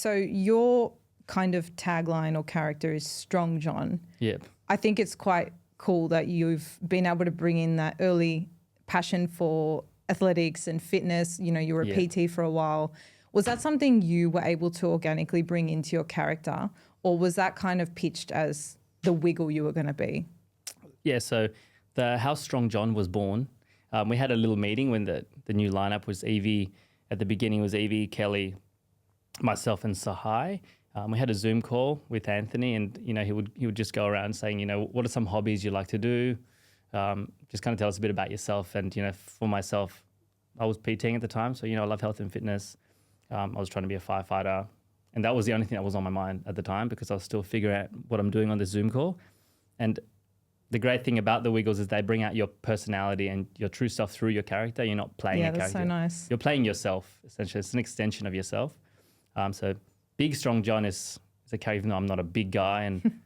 So your kind of tagline or character is Strong John. Yep. I think it's quite cool that you've been able to bring in that early passion for athletics and fitness. You know, you were a PT for a while. Was that something you were able to organically bring into your character, or was that kind of pitched as the Wiggle you were going to be? Yeah, so how Strong John was born, we had a little meeting when the new lineup was Evie. At the beginning was Evie, Kelly, myself and Sahai. We had a Zoom call with Anthony, and you know he would just go around saying, you know, what are some hobbies you like to do? Just kind of tell us a bit about yourself. And you know, for myself, I was PTing at the time, so you know I love health and fitness. I was trying to be a firefighter, and that was the only thing that was on my mind at the time because I was still figuring out what I'm doing on this Zoom call. And the great thing about the Wiggles is they bring out your personality and your true self through your character. You're not playing a character. Yeah, that's so nice. You're playing yourself, essentially. It's an extension of yourself. So Big Strong John is a character, even though I'm not a big guy and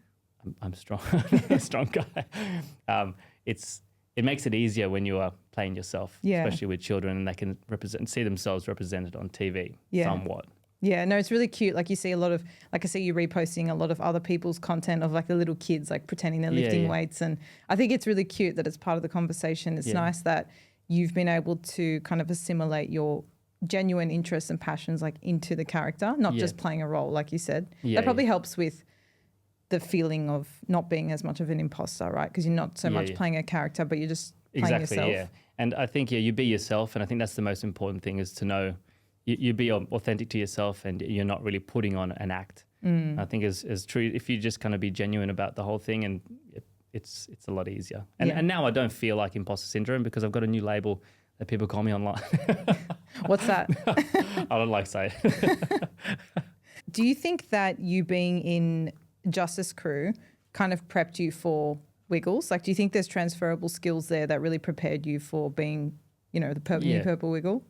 I'm strong, a strong guy. It makes it easier when you are playing yourself, especially with children, and they can see themselves represented on TV somewhat. Yeah, no, it's really cute. Like you see a lot of, like I see you reposting a lot of other people's content of like the little kids like pretending they're lifting weights. And I think it's really cute that it's part of the conversation. It's nice that you've been able to kind of assimilate your genuine interests and passions like into the character, not just playing a role, like you said. That probably helps with the feeling of not being as much of an imposter, right? Because you're not so much playing a character, but you're just playing yourself. Yeah. And I think, you be yourself. And I think that's the most important thing is to know you be authentic to yourself and you're not really putting on an act. I think is true. If you just kind of be genuine about the whole thing, and it's a lot easier. And now I don't feel like imposter syndrome because I've got a new label that people call me online. What's that? I don't like saying it. Do you think that you being in Justice Crew kind of prepped you for Wiggles? Like, do you think there's transferable skills there that really prepared you for being, you know, the new Purple Wiggle?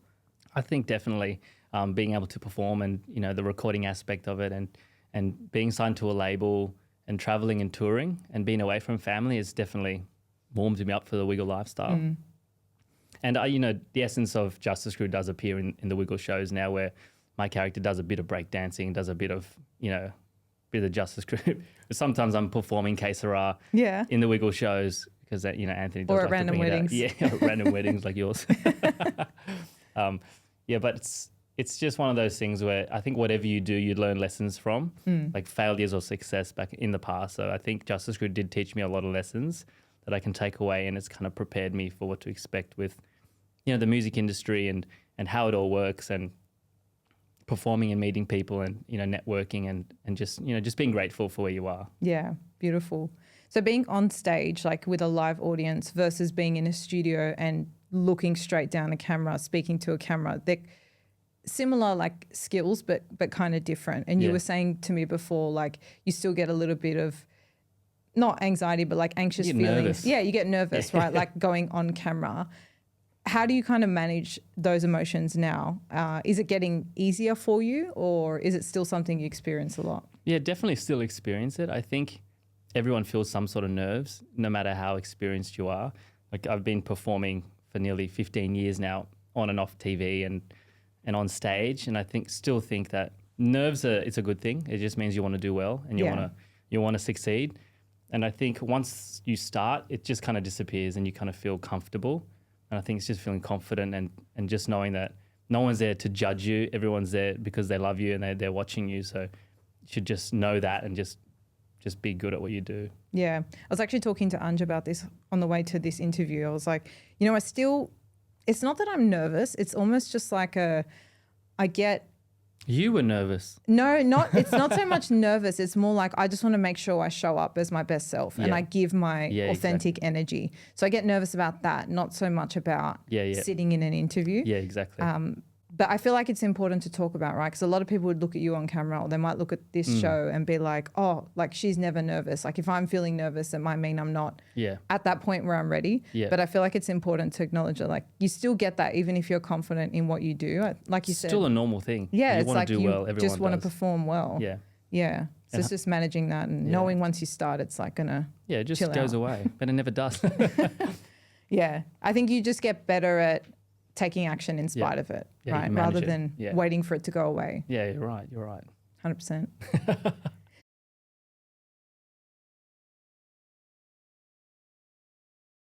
I think definitely being able to perform and, you know, the recording aspect of it and being signed to a label and traveling and touring and being away from family has definitely warmed me up for the Wiggle lifestyle. And, you know, the essence of Justice Crew does appear in the Wiggle shows now where my character does a bit of breakdancing, does a bit of, you know, bit of Justice Crew. Sometimes I'm performing Que Sera in the Wiggle shows because, you know, Anthony does or like at random to bring weddings. It out. Yeah, random weddings like yours. But it's just one of those things where I think whatever you do, you learn lessons from, like failures or success back in the past. So I think Justice Crew did teach me a lot of lessons that I can take away, and it's kind of prepared me for what to expect with, you know, the music industry and how it all works and performing and meeting people and, you know, networking and just, you know, just being grateful for where you are. Yeah, beautiful. So being on stage, like with a live audience versus being in a studio and looking straight down a camera, speaking to a camera, they're similar like skills, but kind of different. And you were saying to me before, like you still get a little bit of not anxiety, but like anxious feelings. Nervous. Yeah, you get nervous, right? Like going on camera. How do you kind of manage those emotions now? Is it getting easier for you, or is it still something you experience a lot? Yeah, definitely still experience it. I think everyone feels some sort of nerves, no matter how experienced you are. Like I've been performing for nearly 15 years now on and off TV and on stage. And I still think that nerves it's a good thing. It just means you want to do well and you want to succeed. And I think once you start, it just kind of disappears and you kind of feel comfortable. And I think it's just feeling confident and just knowing that no one's there to judge you. Everyone's there because they love you and they're watching you. So you should just know that and just be good at what you do. Yeah. I was actually talking to Anj about this on the way to this interview. I was like, you know, it's not that I'm nervous. It's almost just like You were nervous. No, it's not so much nervous. It's more like I just want to make sure I show up as my best self and I give my authentic energy. So I get nervous about that, not so much about sitting in an interview. Yeah, exactly. But I feel like it's important to talk about, right? Because a lot of people would look at you on camera or they might look at this show and be like, oh, like she's never nervous. Like if I'm feeling nervous, it might mean I'm not at that point where I'm ready. Yeah. But I feel like it's important to acknowledge that like you still get that even if you're confident in what you do. Like you said. It's still a normal thing. Yeah, it's like you just want to perform well. Yeah. Yeah. So it's just managing that and knowing once you start, it's like going to it just goes away, but it never does. Yeah. I think you just get better at taking action in spite of it, right? Rather than waiting for it to go away. Yeah, you're right. 100%.